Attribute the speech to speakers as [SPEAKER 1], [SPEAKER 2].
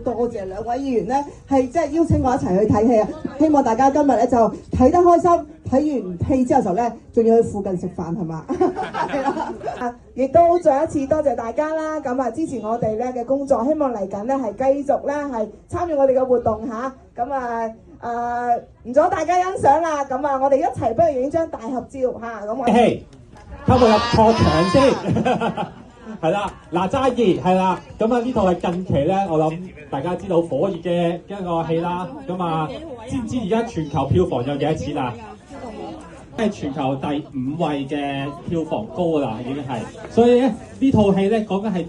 [SPEAKER 1] 多謝兩位議員咧，係即係邀請我一齊去睇戲啊！希望大家今日咧就睇得開心，睇完戲之後咧，仲要去附近食飯係嘛？係啦，亦都再一次多謝大家啦！咁啊，支持我哋咧嘅工作，希望嚟緊咧係繼續咧係參與我哋嘅活動嚇。咁唔阻大家欣賞啦！咁啊，我哋一齊不如影張大合照嚇。咁我
[SPEAKER 2] 戲，溝到入錯場先。係啦，哪吒2係啦，咁啊呢套係近期咧，我諗大家知道火熱嘅一個戲啦。咁啊，知唔知而家全球票房有幾多錢啊？係全球第5位嘅票房高㗎啦，已經係。所以咧呢套戲咧講緊係。